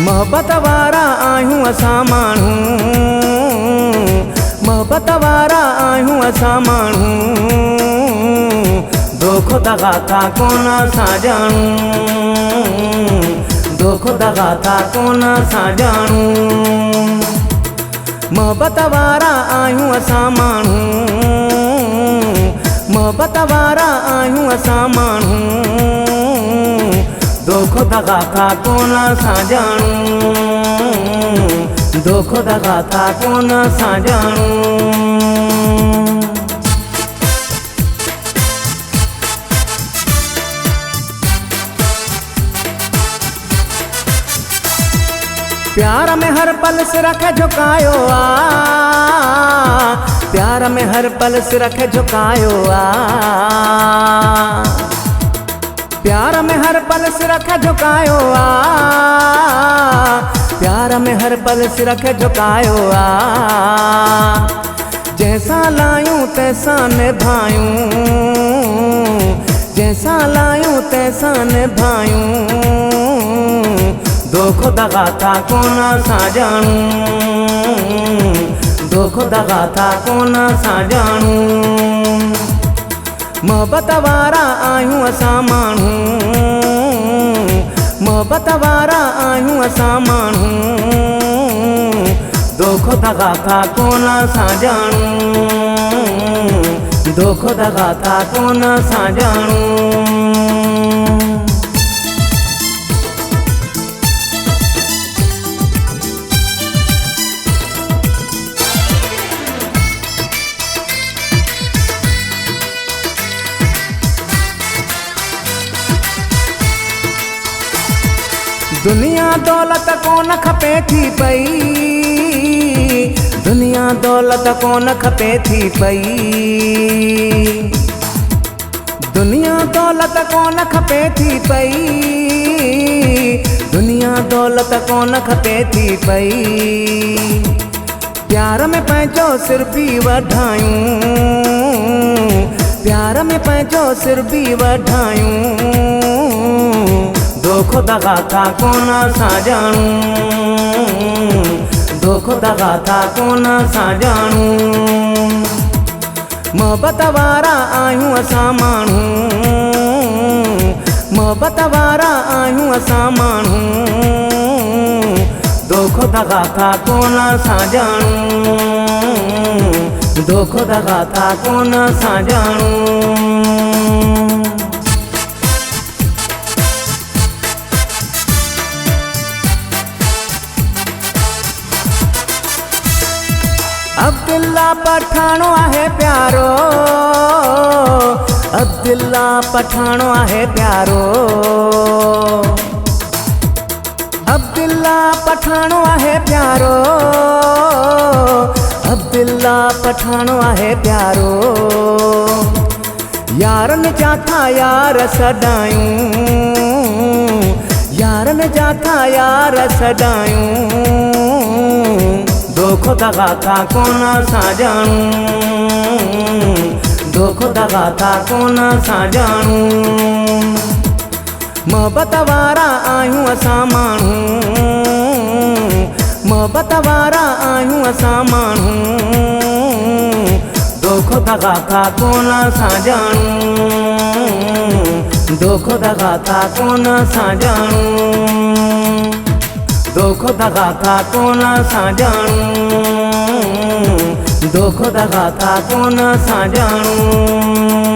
मोहब्बत वारा आहियूं असां माण्हू, मोहब्बत वारा आहियूं असां माण्हू, दोख दगा था कोन असां ॼाणू, दोख दगा था कोन असां ॼाणू। मोहब्बत वारा आहियूं असां माण्हू, मोहब्बत वारा आहियूं असां माण्हू, दोख दगा था कोन असां ॼाणू, दोख दगा था कोन असां ॼाणू। प्यार में हर पल सिर खे झुकायो आ, प्यार में हर पल सिर खे झुकायो आ, प्यार में हर पल सिर खे झुकायो आ, प्यार में हर पल सिर खे झुकायो आ। जैसा लायूं तैसा निभायूं, जैसा लायूं तैसा निभायूं, दोख दगा था कोन असां ॼाणू, दोख दगा था कोन असां ॼाणू। मोहब्बत वारा आहियूं असां माण्हू, मोहब्बत वारा आहियूं असां माण्हू, दोख दगा था कोन असां ॼाणू, दोख दगा था कोन असां ॼाणू। दुनिया दौलत कोन खपे थी पई, दुनिया दौलत कोन खपे थी पई, दुनिया दौलत कोन खपे थी पई, दुनिया दौलत कोन खपे थी पई। प्यार में पंहिंजो सिर भी वढायूं, प्यार में पंहिंजो सिर भी वढायूं, दोख दगा था कोन असां ॼाणू, दोख दगा था कोन असां ॼाणू। मोहब्बत वारा आहियूं असां माण्हू, मोहब्बत वारा आहियूं असां माण्हू, दोख दगा था कोन असां ॼाणू, दोख दगा था कोन असां ॼाणू। अब्दुल्ला पठाणो आहे प्यारो, अब्दुल्ला पठाणो आहे प्यारो, अब्दुल्ला पठाणो आहे प्यारो, अब्दुल्ला पठाणो आहे प्यारो। यारनि जा था यार सॾायूं, यारनि जा था यार सॾायूं, दोख दगा था कोन असां ॼाणू, दोख दगा था कोन असां ॼाणू। मोहब्बत वारा आहियूं असां माण्हू, मोहब्बत वारा आहियूं असां माण्हू, दोख दगा था कोन असां ॼाणू, दोख दगा था कोन असां ॼाणू, दोख दगा था कोन असां ॼाणू, दोख दगा था कोन असां ॼाणू।